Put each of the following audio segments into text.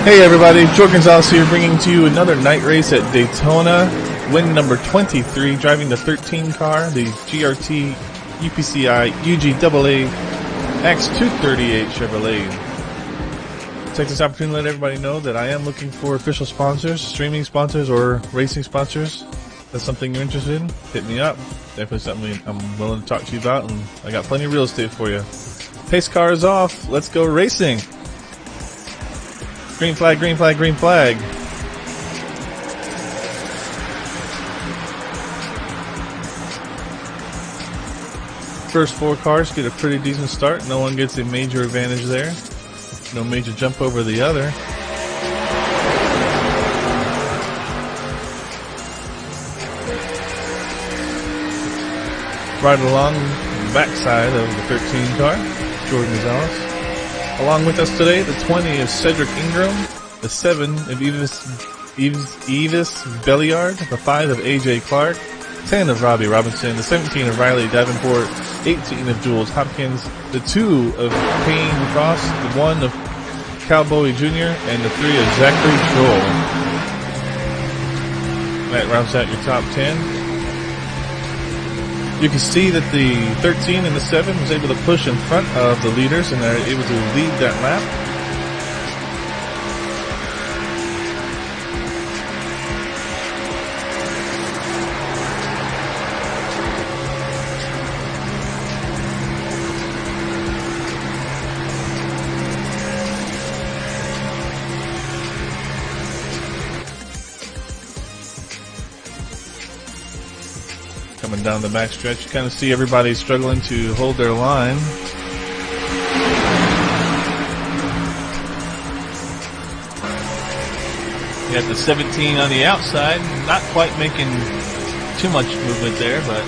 Hey everybody, Jordon Gonzales here, bringing to you another night race at Daytona. Win number 23, driving the 13 car, the GRT UPCI UGAA X238 Chevrolet. Take this opportunity to let everybody know that I am looking for official sponsors, streaming sponsors, or racing sponsors. If that's something you're interested in, hit me up. Definitely something I'm willing to talk to you about, and I got plenty of real estate for you. Pace car is off. Let's go racing. Green flag, green flag, green flag. First four cars get a pretty decent start. No one gets a major advantage there. No major jump over the other. Right along the backside of the 13 car, Jordon Gonzales. Along with us today, the 20 is Cedric Ingram, the 7 of Evis Belliard, the 5 of AJ Clark, 10 of Robbie Robinson, the 17 of Riley Davenport, 18 of Jules Hopkins, the 2 of Payne Cross, the 1 of Cowboy Jr., and the 3 of Zachary Joel. That rounds out your top 10. You can see that the 13 and the 7 was able to push in front of the leaders, and they're able to lead that lap. Coming down the back stretch, you kind of see everybody struggling to hold their line. You got the 17 on the outside, not quite making too much movement there, but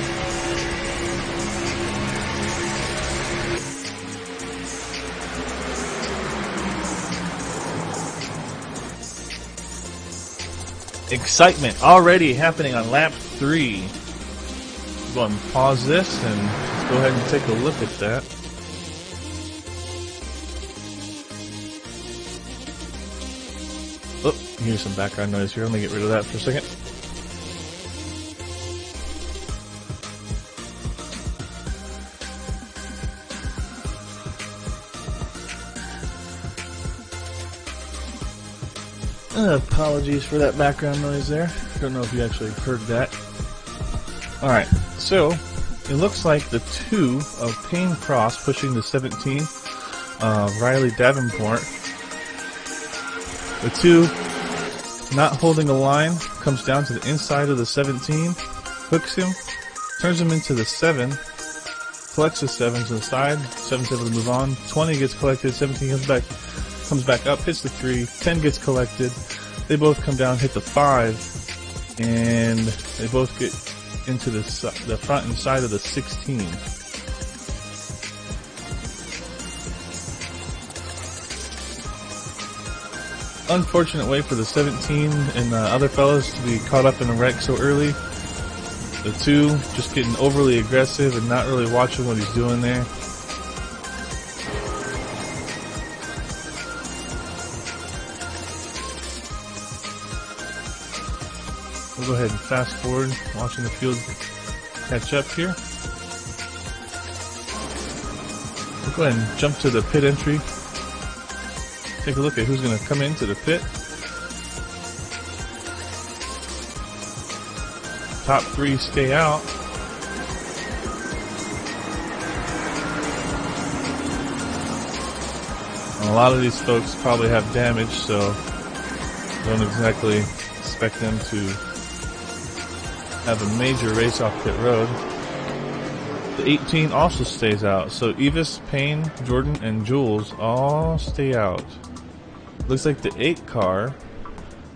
excitement already happening on lap 3. Go ahead and pause this and let's go ahead and take a look at that. Oh, here's some background noise here. Let me get rid of that for a second. Apologies for that background noise there. Don't know if you actually heard that. Alright, so it looks like the 2 of Payne Cross pushing the 17 of Riley Davenport. The 2 not holding a line, comes down to the inside of the 17, hooks him, turns him into the 7, collects the 7 to the side, 7's able to move on, 20 gets collected, 17 comes back up, hits the 3, 10 gets collected, they both come down, hit the 5, and they both get into the front and side of the 16. Unfortunate way for the 17 and the other fellows to be caught up in a wreck so early. The 2 just getting overly aggressive and not really watching what he's doing there. We'll go ahead and fast forward, watching the field catch up here. We'll go ahead and jump to the pit entry. Take a look at who's going to come into the pit. Top 3 stay out. And a lot of these folks probably have damage, so don't exactly expect them to have a major race off pit road. The 18 also stays out, so Evis, Payne, Jordan, and Jules all stay out. Looks like the 8 car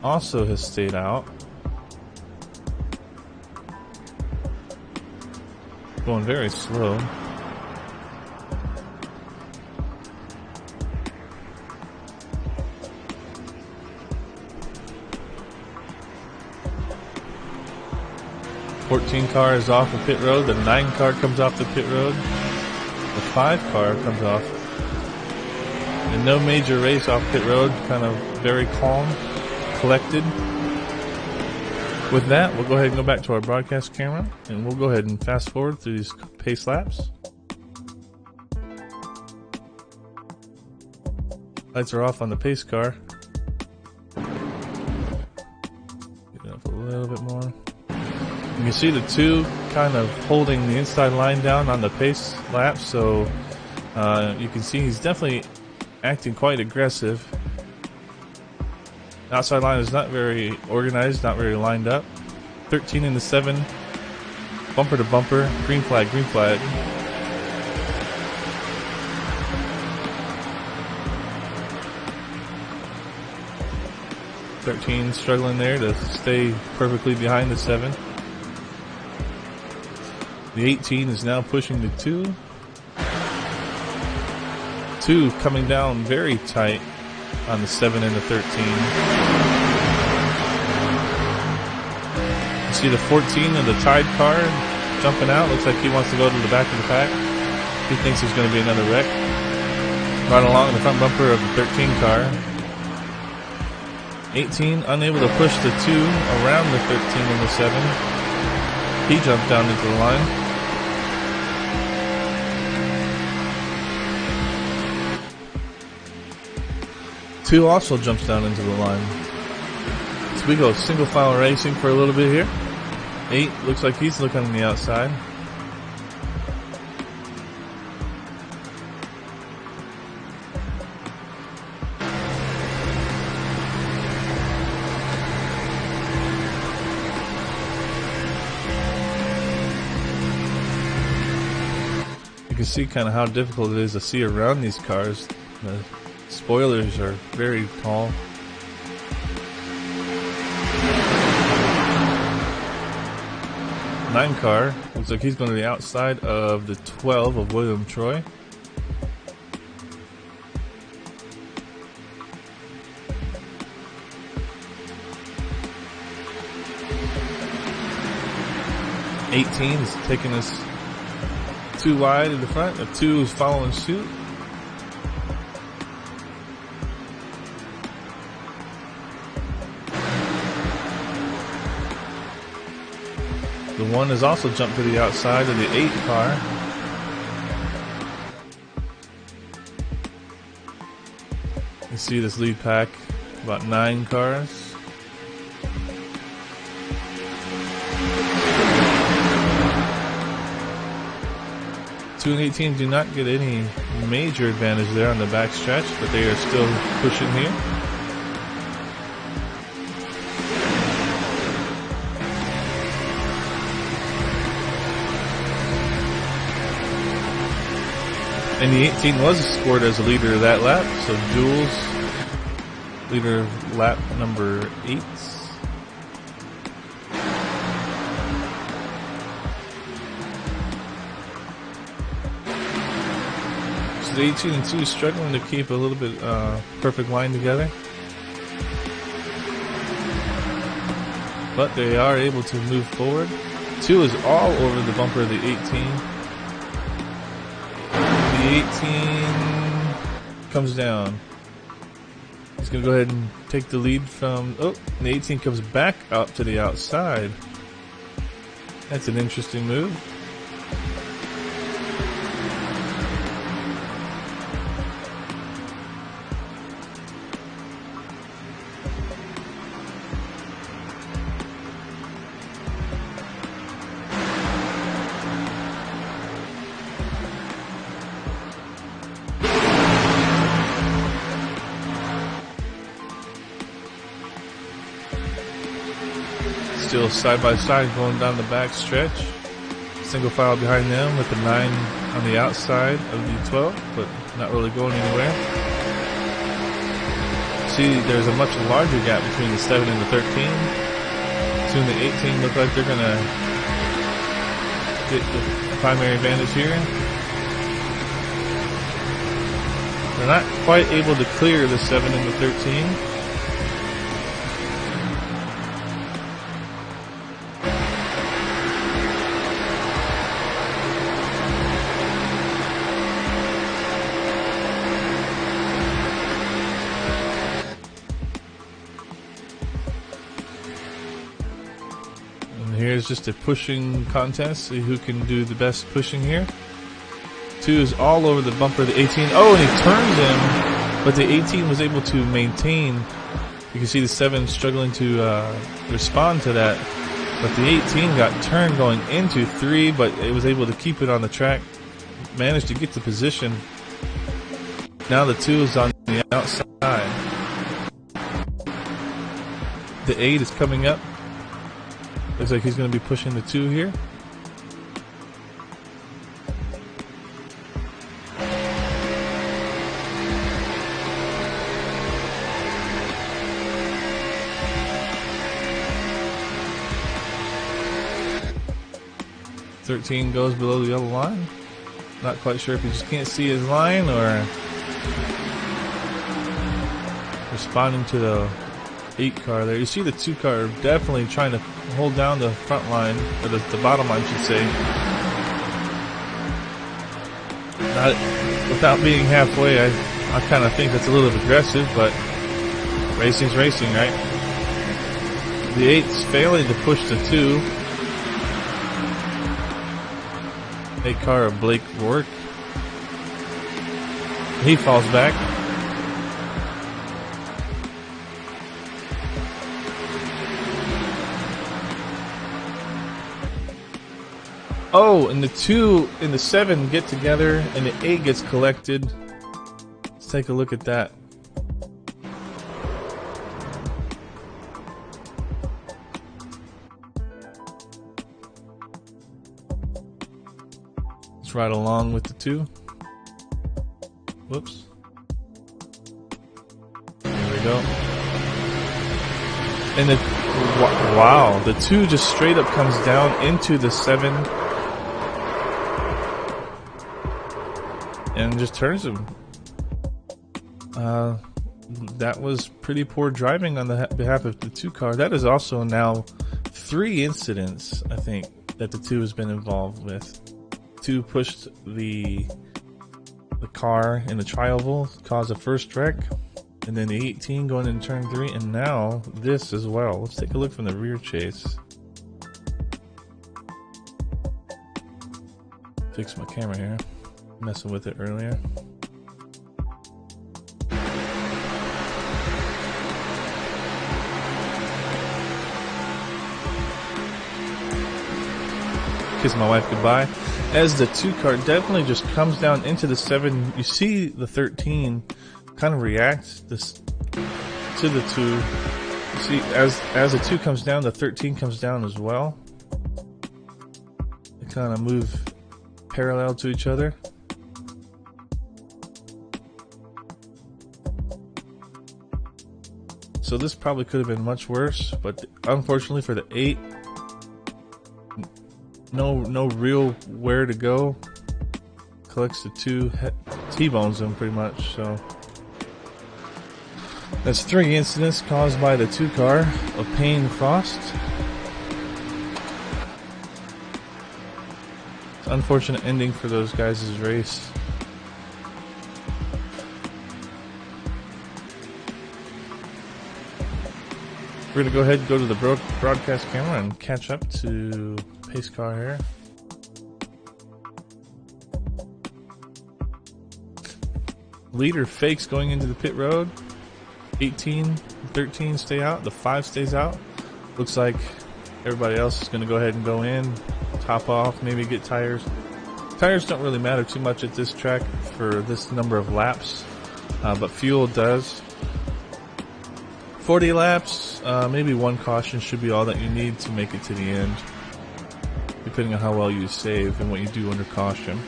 also has stayed out. Going very slow. The 14 car is off the pit road. The 9 car comes off the pit road. The 5 car comes off. And no major race off pit road, kind of very calm, collected. With that, we'll go ahead and go back to our broadcast camera, and we'll go ahead and fast forward through these pace laps. Lights are off on the pace car. Get it up a little bit more. You can see the two kind of holding the inside line down on the pace lap, so you can see he's definitely acting quite aggressive. Outside line is not very organized, not very lined up. 13 in the 7, bumper to bumper, green flag, green flag. .13 struggling there to stay perfectly behind the 7. The 18 is now pushing the 2. 2 coming down very tight on the 7 and the 13. You see the 14 of the Tide car jumping out. Looks like he wants to go to the back of the pack. He thinks there's going to be another wreck. Right along the front bumper of the 13 car. 18 unable to push the 2 around the 13 and the 7. He jumped down into the line. Two also jumps down into the line. So we go single file racing for a little bit here. 8 looks like he's looking on the outside. You can see kind of how difficult it is to see around these cars. The spoilers are very tall. Nine car looks like he's going to the outside of the 12 of William Troy. '18 is taking us too wide in the front. The 2 is following suit. The 1 has also jumped to the outside of the 8 car. You see this lead pack, about 9 cars. Two and 18 do not get any major advantage there on the back stretch, but they are still pushing here. And the 18 was scored as a leader of that lap, so Jules, leader of lap number 8. So the 18 and 2 struggling to keep a little bit perfect line together. But they are able to move forward. 2 is all over the bumper of the 18. 18 comes down. He's going to go ahead and take the lead from... Oh, the 18 comes back up to the outside. That's an interesting move. Still side by side going down the back stretch. Single file behind them with the 9 on the outside of the 12, but not really going anywhere. See, there's a much larger gap between the 7 and the 13. 2 and the 18 look like they're going to get the primary advantage here. They're not quite able to clear the 7 and the 13. here is just a pushing contest. See who can do the best pushing here. 2 is all over the bumper of the 18. Oh, and he turns him, but the 18 was able to maintain. You can see the 7 struggling to respond to that. But the 18 got turned going into 3, but it was able to keep it on the track. Managed to get the position. Now the 2 is on the outside. The 8 is coming up. Looks like he's going to be pushing the 2 here. .13 goes below the yellow line. Not quite sure if you just can't see his line or responding to the 8 car there. You see the 2 car definitely trying to hold down the front line, or the bottom line, I should say. Not, without being halfway, I kind of think that's a little aggressive, but racing's racing, right? The 8's failing to push the 2. 8 car of Blake Rourke. He falls back. Oh, and the 2 and the 7 get together, and the 8 gets collected. Let's take a look at that. Let's ride along with the 2. Whoops. There we go. And the wow, the 2 just straight up comes down into the 7 and just turns him. That was pretty poor driving on the behalf of the 2 car. That is also now 3 incidents, I think, that the 2 has been involved with. 2 pushed the car in the tri-oval, caused a first wreck, and then the 18 going into turn 3, and now this as well. Let's take a look from the rear chase. Fix my camera here. Messing with it earlier. Kiss my wife goodbye. As the 2 car definitely just comes down into the 7, you see the 13 kind of react to the 2. You see, as the 2 comes down, the 13 comes down as well. They kind of move parallel to each other. So this probably could have been much worse, but unfortunately for the 8, no real where to go. Collects the 2, T-bones them pretty much. So that's 3 incidents caused by the 2 car of Payne Frost. It's an unfortunate ending for those guys' race. We're going to go ahead and go to the broadcast camera and catch up to pace car here. Leader fakes going into the pit road. 18, 13 stay out. The 5 stays out. Looks like everybody else is going to go ahead and go in, top off, maybe get tires. Tires don't really matter too much at this track for this number of laps, but fuel does. 40 laps, maybe 1 caution should be all that you need to make it to the end, depending on how well you save and what you do under caution.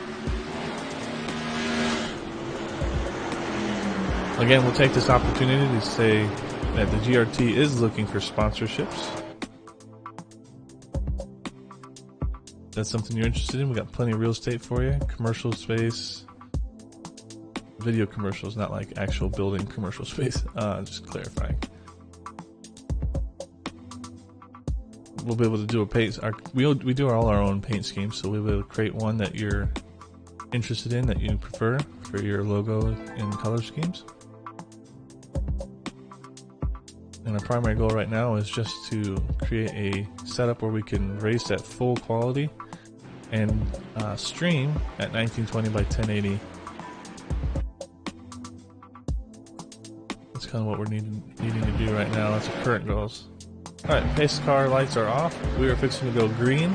Again, we'll take this opportunity to say that the GRT is looking for sponsorships. If that's something you're interested in, we got plenty of real estate for you. Commercial space, video commercials, not like actual building commercial space. Just clarifying. We'll be able to do a paint. We do all our own paint schemes, so we'll be able to create one that you're interested in, that you prefer for your logo and color schemes. And our primary goal right now is just to create a setup where we can race at full quality and stream at 1920 by 1080. That's kind of what we're needing to do right now. That's our current goals. Alright, pace car lights are off. We are fixing to go green.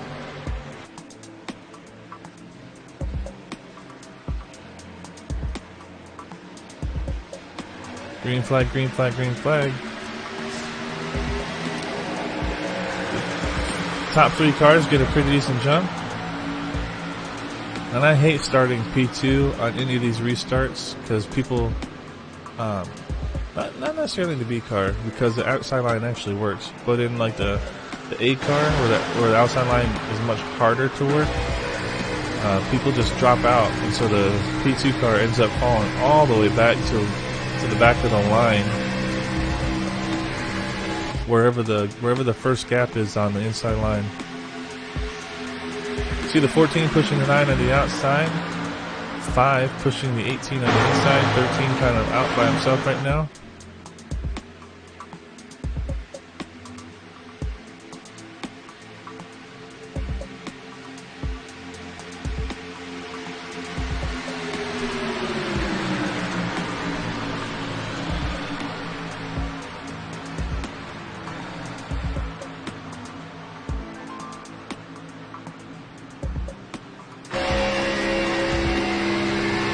Green flag, green flag, green flag. Top 3 cars get a pretty decent jump. And I hate starting P2 on any of these restarts because people, not necessarily the B car, because the outside line actually works, but in like the A car where the outside line is much harder to work, people just drop out, and so the P2 car ends up falling all the way back to the back of the line, wherever the first gap is on the inside line. See the 14 pushing the 9 on the outside, 5 pushing the 18 on the inside, 13 kind of out by himself right now.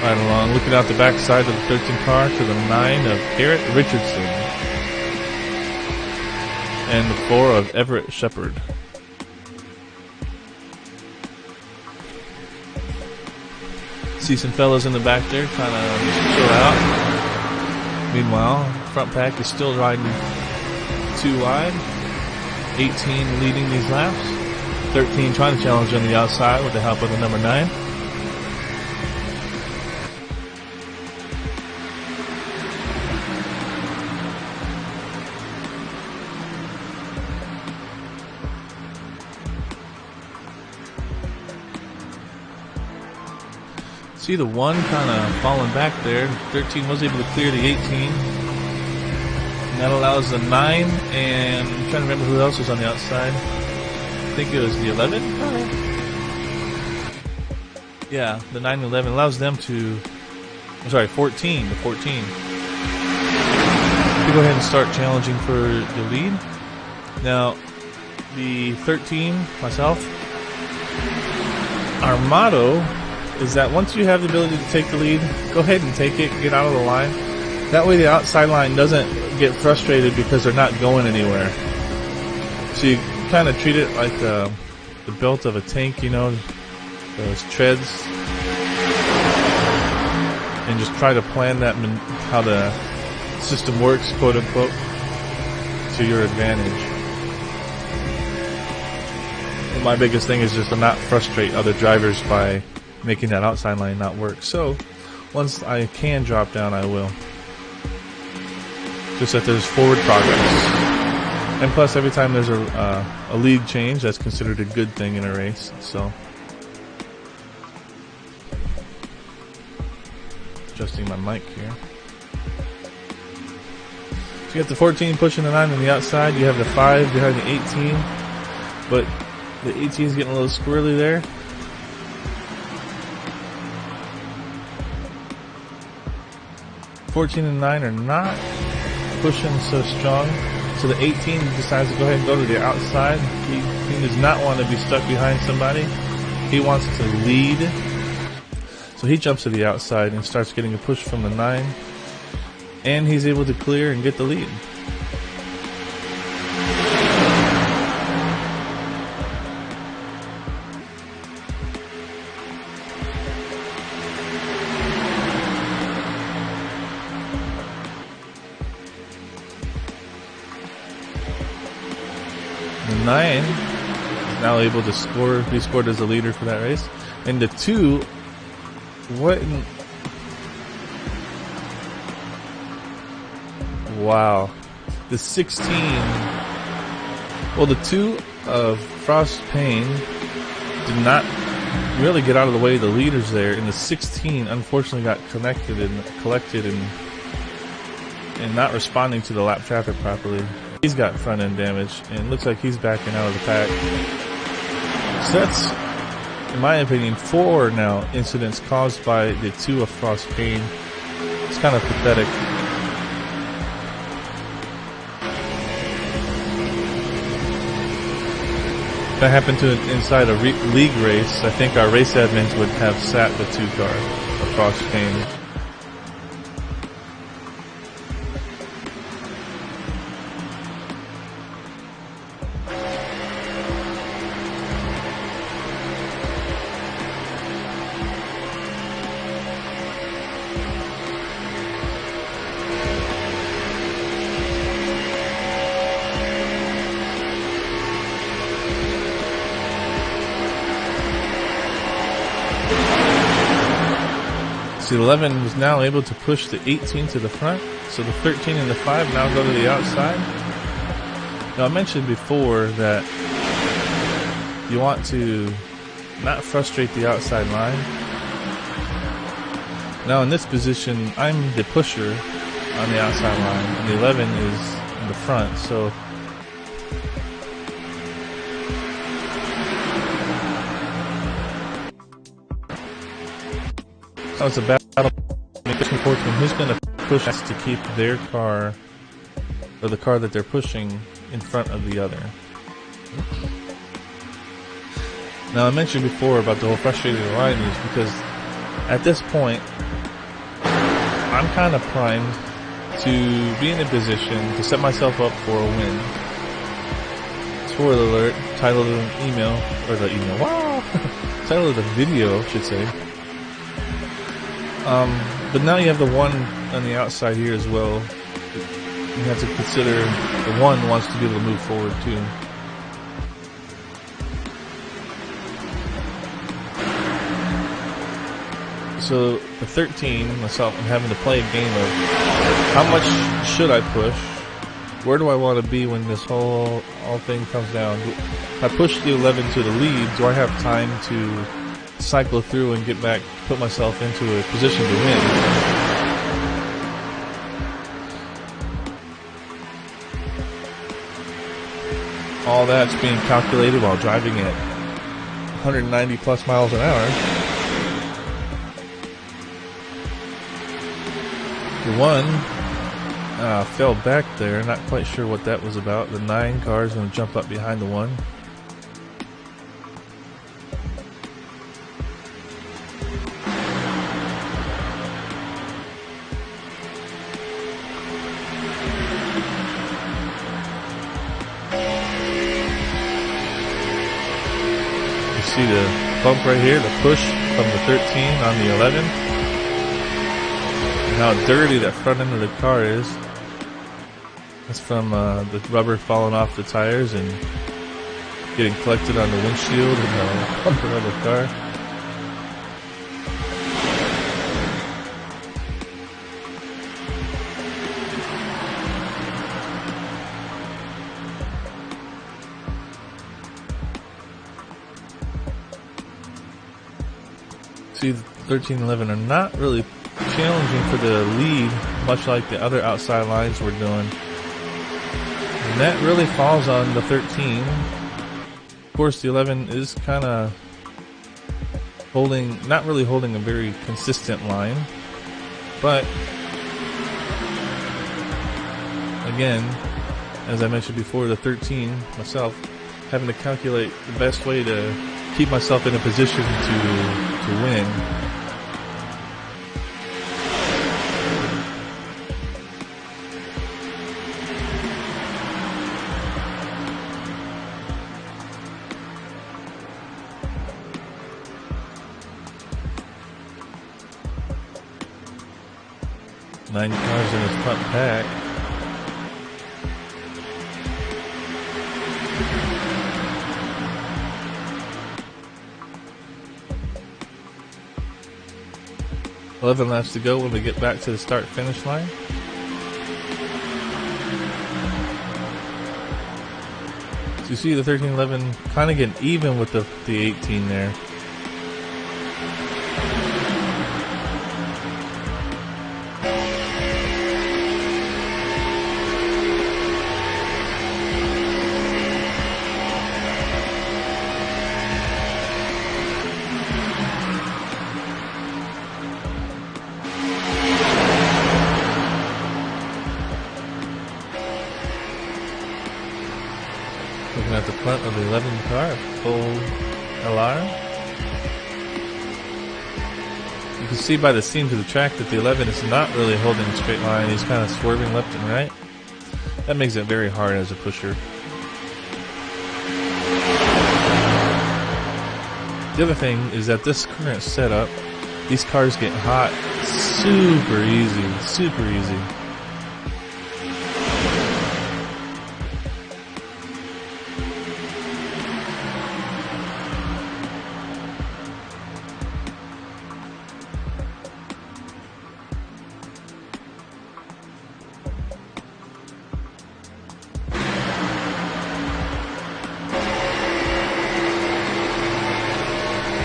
Right along, looking out the back side of the 13 car to the 9 of Garrett Richardson and the 4 of Everett Shepard. See some fellas in the back there trying to chill out. Meanwhile, front pack is still riding 2 wide. 18 leading these laps. 13 trying to challenge on the outside with the help of the number 9. See the 1 kind of falling back there. 13 was able to clear the 18. And that allows the 9, and I'm trying to remember who else was on the outside. I think it was the 11? Yeah, the 9 and 11 allows them to, I'm sorry, 14, the 14. To go ahead and start challenging for the lead. Now, the 13, myself, our motto is that once you have the ability to take the lead, go ahead and take it, get out of the line. That way the outside line doesn't get frustrated because they're not going anywhere. So you kind of treat it like the belt of a tank, you know, those treads, and just try to plan that, how the system works, quote unquote, to your advantage. And my biggest thing is just to not frustrate other drivers by making that outside line not work. So once I can drop down, I will. Just that there's forward progress. And plus, every time there's a lead change, that's considered a good thing in a race. So adjusting my mic here. So you have the 14 pushing the 9 on the outside. You have the 5 behind the 18. But the 18 is getting a little squirrely there. $14 and 9 are not pushing so strong, so the 18 decides to go ahead and go to the outside. He does not want to be stuck behind somebody. He wants to lead, so he jumps to the outside and starts getting a push from the 9, and he's able to clear and get the lead. The 9 is now able to be scored as a leader for that race. And the 2, what in, wow. The 16, well, the 2 of Frost Payne did not really get out of the way of the leaders there, and the 16 unfortunately got collected and and not responding to the lap traffic properly. He's got front end damage, and it looks like he's backing out of the pack. So that's, in my opinion, 4 now incidents caused by the 2 of Frost Payne. It's kind of pathetic. If that happened to inside a league race, I think our race admins would have sat the 2 car of Frost Payne. The 11 was now able to push the 18 to the front, so the 13 and the 5 now go to the outside. Now I mentioned before that you want to not frustrate the outside line. Now in this position, I'm the pusher on the outside line, and the 11 is in the front, so that was a battle between who's going to push to keep their car, or the car that they're pushing, in front of the other. Now I mentioned before about the whole frustrating line is because at this point I'm kind of primed to be in a position to set myself up for a win. Spoiler alert, title of the email, or the email, wow! Title of the video, I should say. But now you have the 1 on the outside here as well. You have to consider the 1 wants to be able to move forward too. So the 13, myself, I'm having to play a game of how much should I push? Where do I want to be when this whole thing comes down? If I push the 11 to the lead, do I have time to cycle through and get back, put myself into a position to win? All that's being calculated while driving at 190 plus miles an hour. The 1 fell back there, not quite sure what that was about. The 9 car is going to jump up behind the 1. See the bump right here, the push from the 13 on the 11. And how dirty that front end of the car is. That's from the rubber falling off the tires and getting collected on the windshield and the bumper of the car. See, the 13 and 11 are not really challenging for the lead, much like the other outside lines were doing. And that really falls on the 13. Of course, the 11 is kind of not really holding a very consistent line. But, again, as I mentioned before, the 13, myself, having to calculate the best way to keep myself in a position to win. Nine cars in his front pack. $11 laps to go when we get back to the start-finish line. So you see the 13-11 kind of getting even with the 18 there. Looking at the front of the 11 car, full LR. You can see by the seams of the track that the 11 is not really holding a straight line. He's kind of swerving left and right. That makes it very hard as a pusher. The other thing is that this current setup, these cars get hot super easy, super easy.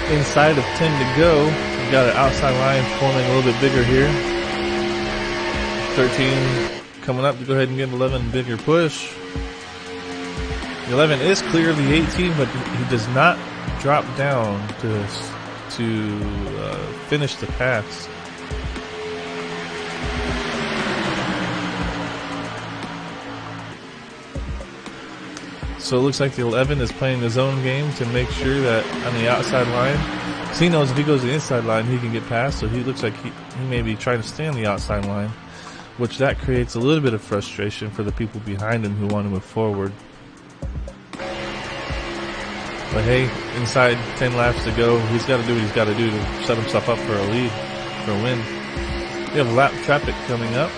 Inside of 10 to go. We've got an outside line forming a little bit bigger here. 13 coming up to go ahead and give 11 a bigger push. The 11 is clear of the 18, but he does not drop down to finish the pass. So it looks like the 11 is playing his own game to make sure that on the outside line, because he knows if he goes to the inside line, he can get past. So he looks like he may be trying to stay on the outside line, which that creates a little bit of frustration for the people behind him who want to move forward. But hey, inside 10 laps to go, he's got to do what he's got to do to set himself up for a lead, for a win. We have lap traffic coming up.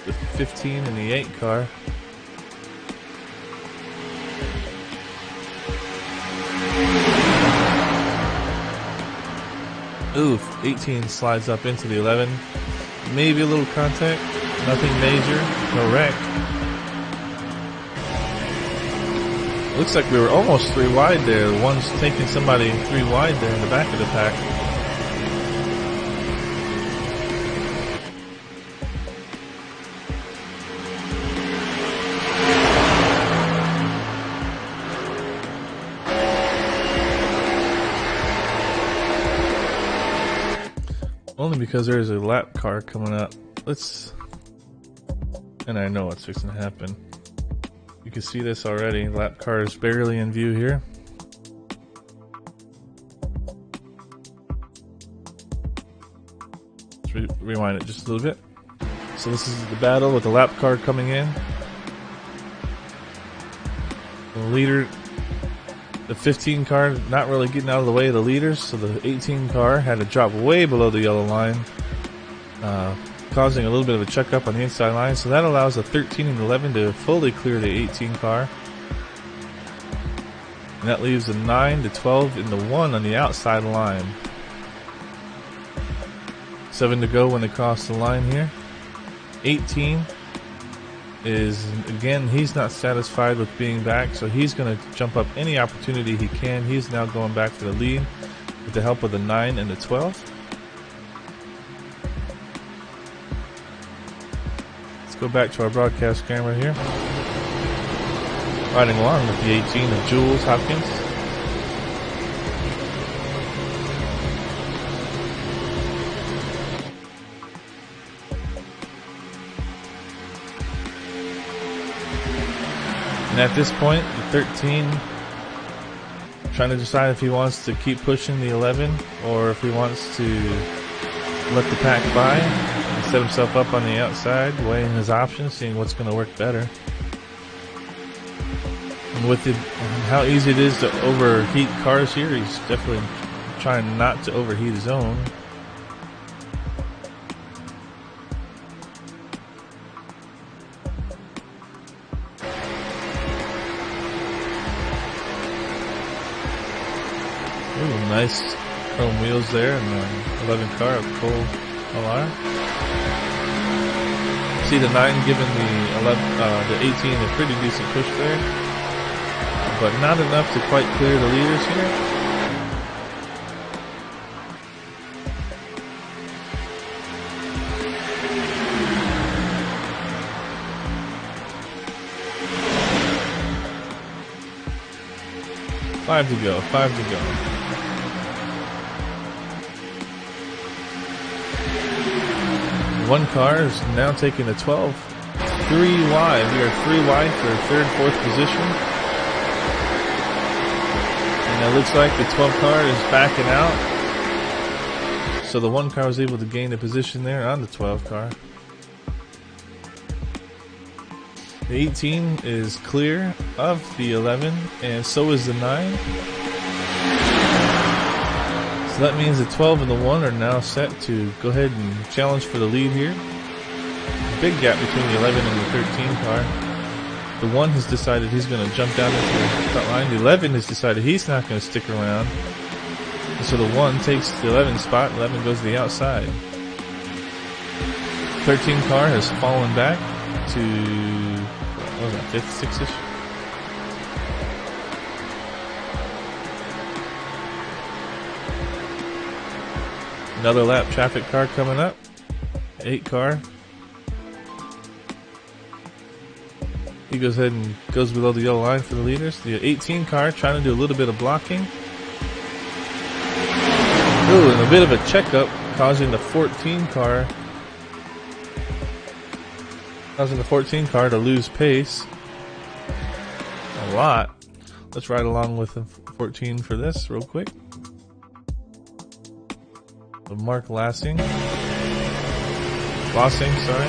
The 15 and the 8 car. Oof, 18 slides up into the 11. Maybe a little contact, nothing major, no wreck. Looks like we were almost 3 wide there. The one's taking somebody 3 wide there in the back of the pack. Only because there's a lap car coming up. And I know what's fixing to happen. You can see this already. Lap car is barely in view here. Let's rewind it just a little bit. So this is the battle with the lap car coming in. The leader, the 15 car not really getting out of the way of the leaders, so the 18 car had to drop way below the yellow line, causing a little bit of a checkup on the inside line. So that allows the 13 and 11 to fully clear the 18 car. And that leaves the 9, the 12, and the 1 on the outside line. 7 to go when they cross the line here. 18 is, again, he's not satisfied with being back, so he's going to jump up any opportunity he can. He's now going back for the lead with the help of the 9 and the 12. Let's go back to our broadcast camera here. Riding along with the 18 of Jules Hopkins. And at this point, the 13 trying to decide if he wants to keep pushing the 11 or if he wants to let the pack by and set himself up on the outside, weighing his options, seeing what's going to work better. And with how easy it is to overheat cars here, he's definitely trying not to overheat his own. Ooh, nice chrome wheels there, and the 11 car of full LR. See the 9 giving the 18 a pretty decent push there, but not enough to quite clear the leaders here. Five to go. One car is now taking the 12. 3 wide. We are 3 wide for third, fourth position. And it looks like the 12 car is backing out. So the 1 car was able to gain a position there on the 12 car. The 18 is clear of the 11, and so is the 9. So that means the 12 and the 1 are now set to go ahead and challenge for the lead here. Big gap between the 11 and the 13 car. The 1 has decided he's going to jump down into the front line. The 11 has decided he's not going to stick around. And so the 1 takes the 11 spot. 11 goes to the outside. 13 car has fallen back to, what was that, 5th, 6th-ish? Another lap traffic car coming up. 8 car. He goes ahead and goes below the yellow line for the leaders. The 18 car trying to do a little bit of blocking. Ooh, and a bit of a checkup causing the 14 car to lose pace a lot. Let's ride along with the 14 for this real quick. Mark Lossing, sorry.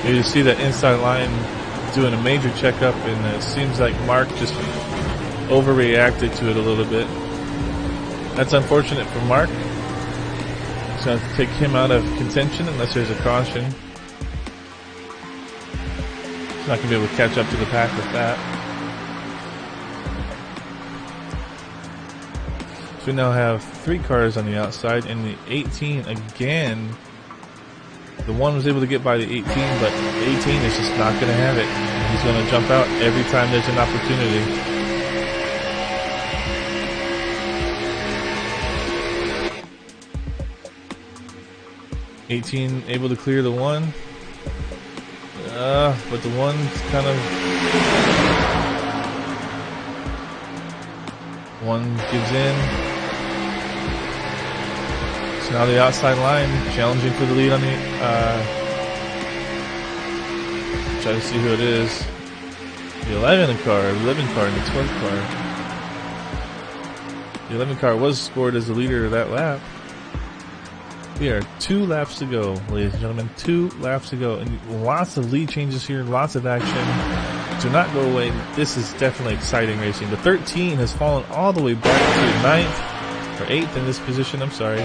You see that inside line doing a major checkup, and it seems like Mark just overreacted to it a little bit. That's unfortunate for Mark. It's going to take him out of contention unless there's a caution. He's not going to be able to catch up to the pack with that. So we now have 3 cars on the outside, and the 18 again. The 1 was able to get by the 18, but the 18 is just not going to have it. He's going to jump out every time there's an opportunity. '18 able to clear the 1. But the 1's kind of... 1 gives in. So now the outside line challenging for the lead on the, try to see who it is. The 11 car and the 12 car. The 11 car was scored as the leader of that lap. We are 2 laps to go, ladies and gentlemen. 2 laps to go. And lots of lead changes here, lots of action. Do not go away. This is definitely exciting racing. The 13 has fallen all the way back to 9th, or 8th in this position, I'm sorry.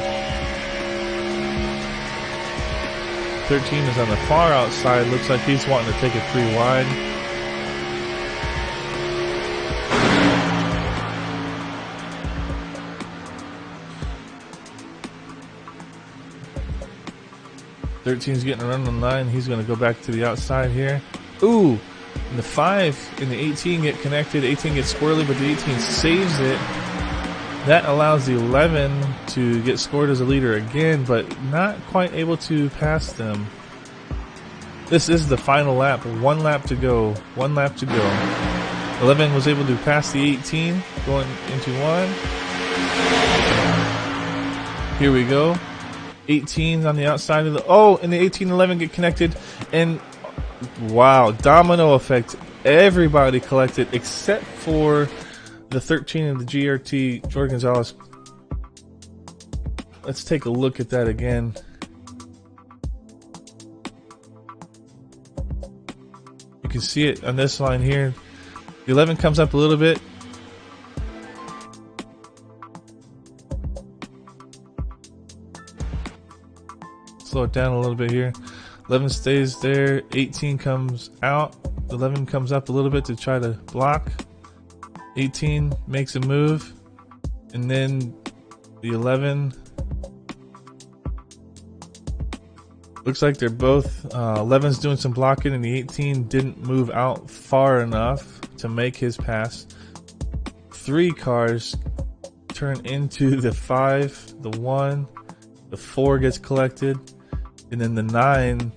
13 is on the far outside. Looks like he's wanting to take it 3 wide. Thirteen's getting a run on 9. He's going to go back to the outside here. Ooh, and the 5 and the 18 get connected. 18 gets squirrely, but the 18 saves it. That allows the 11 to get scored as a leader again, but not quite able to pass them. This is the final lap. 1 lap to go. 1 lap to go. 11 was able to pass the 18 going into 1. Here we go. 18 on the outside of the... Oh, and the 18 and 11 get connected. And wow, domino effect. Everybody collected except for the 13 and the GRT, Jordan Gonzales. Let's take a look at that again. You can see it on this line here. The 11 comes up a little bit. Slow it down a little bit here. 11 stays there. 18 comes out. 11 comes up a little bit to try to block. 18 makes a move, and then the 11 looks like they're both 11's doing some blocking, and the 18 didn't move out far enough to make his pass. 3 cars turn into the 5, the 1, the 4 gets collected, and then the 9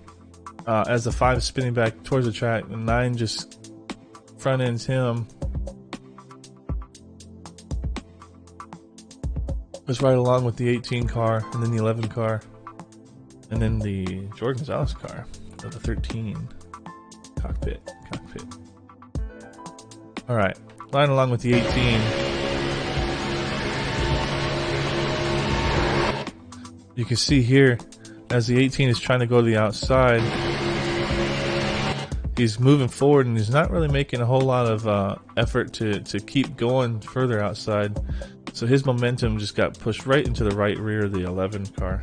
as the 5 is spinning back towards the track, the 9 just front ends him. was right along with the 18 car, and then the 11 car, and then the Jordan Gonzales car, or the 13 cockpit. All right, line along with the 18. You can see here, as the 18 is trying to go to the outside, he's moving forward and he's not really making a whole lot of effort to keep going further outside. So his momentum just got pushed right into the right rear of the 11 car.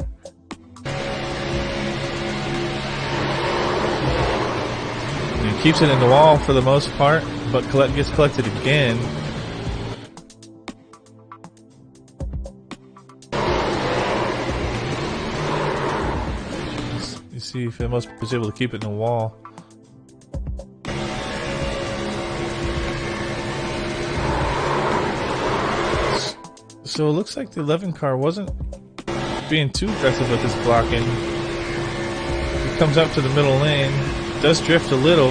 And he keeps it in the wall for the most part, but gets collected again. You see if Philmos was able to keep it in the wall. So it looks like the 11 car wasn't being too aggressive with his blocking. He comes up to the middle lane, does drift a little,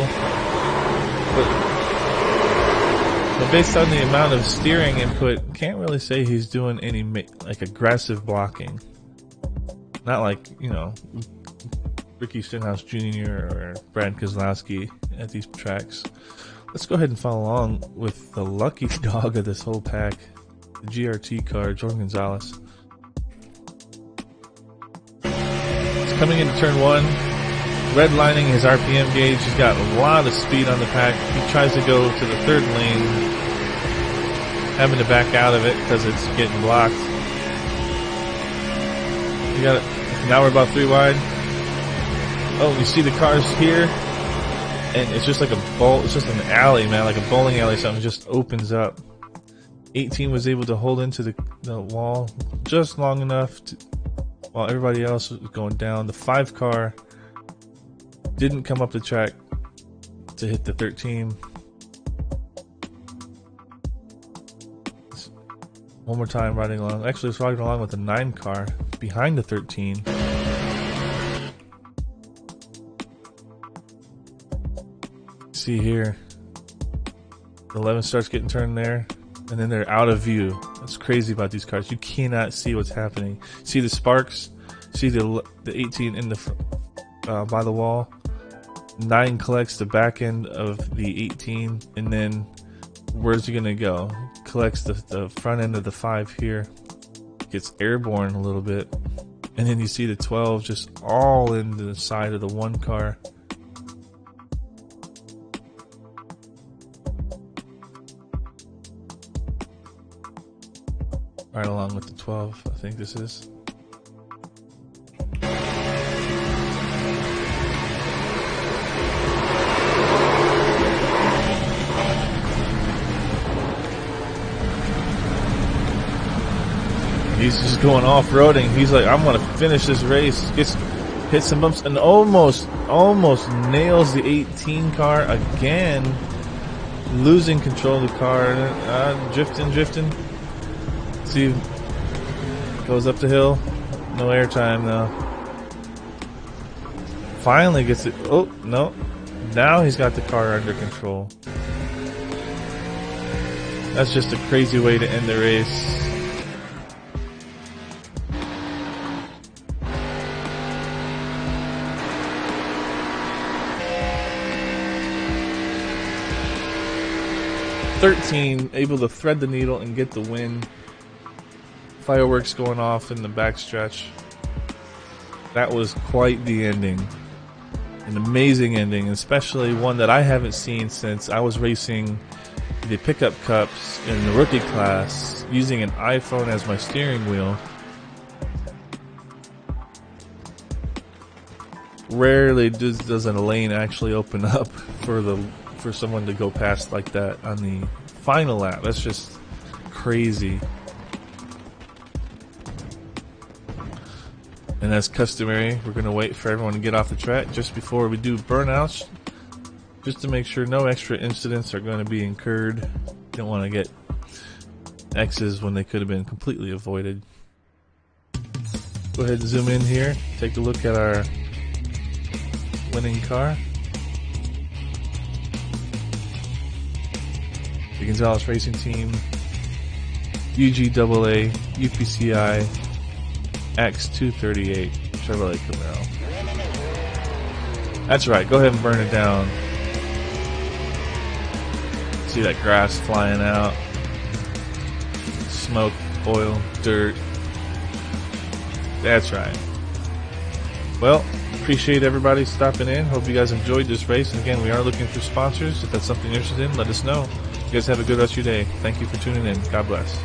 but based on the amount of steering input, can't really say he's doing any like aggressive blocking. Not like, you know, Ricky Stenhouse Jr. or Brad Keselowski at these tracks. Let's go ahead and follow along with the lucky dog of this whole pack. The GRT car, Jordon Gonzales. He's coming into turn 1, redlining his RPM gauge. He's got a lot of speed on the pack. He tries to go to the third lane, having to back out of it because it's getting blocked. You got it. Now we're about 3 wide. Oh, you see the cars here, and it's just like a bowl. It's just an alley, man, like a bowling alley. Something just opens up. 18 was able to hold into the wall just long enough while everybody else was going down. The 5 car didn't come up the track to hit the 13. One more time riding along. Actually, it's riding along with the 9 car behind the 13. See here, the 11 starts getting turned there. And then they're out of view. That's crazy about these cars. You cannot see what's happening. See the sparks? See the 18 in the by the wall? 9 collects the back end of the 18, and then where's he gonna go? Collects the front end of the 5 here. Gets airborne a little bit, and then you see the 12 just all into the side of the 1 car. Right along with the 12, I think this is. He's just going off-roading. He's like, I'm going to finish this race. Hits some bumps and almost nails the 18 car again. Losing control of the car. Drifting. See, goes up the hill. No airtime though. Finally gets it. Oh, no. Now he's got the car under control. That's just a crazy way to end the race. Able to thread the needle and get the win. Fireworks going off in the backstretch. That was quite the ending. An amazing ending, especially one that I haven't seen since I was racing the pickup cups in the rookie class using an iPhone as my steering wheel. Rarely does a lane actually open up for someone to go past like that on the final lap. That's just crazy. And as customary, we're going to wait for everyone to get off the track just before we do burnouts, just to make sure no extra incidents are going to be incurred. Don't want to get X's when they could have been completely avoided. Go ahead and zoom in here, take a look at our winning car. The Gonzales Racing Team UGAA UPCI X238 Chevrolet Camaro. That's right, go ahead and burn it down. See that grass flying out, smoke, oil, dirt. That's right. Well, appreciate everybody stopping in. Hope you guys enjoyed this race. And again, we are looking for sponsors. If that's something you're interested in, let us know. You guys have a good rest of your day. Thank you for tuning in. God bless.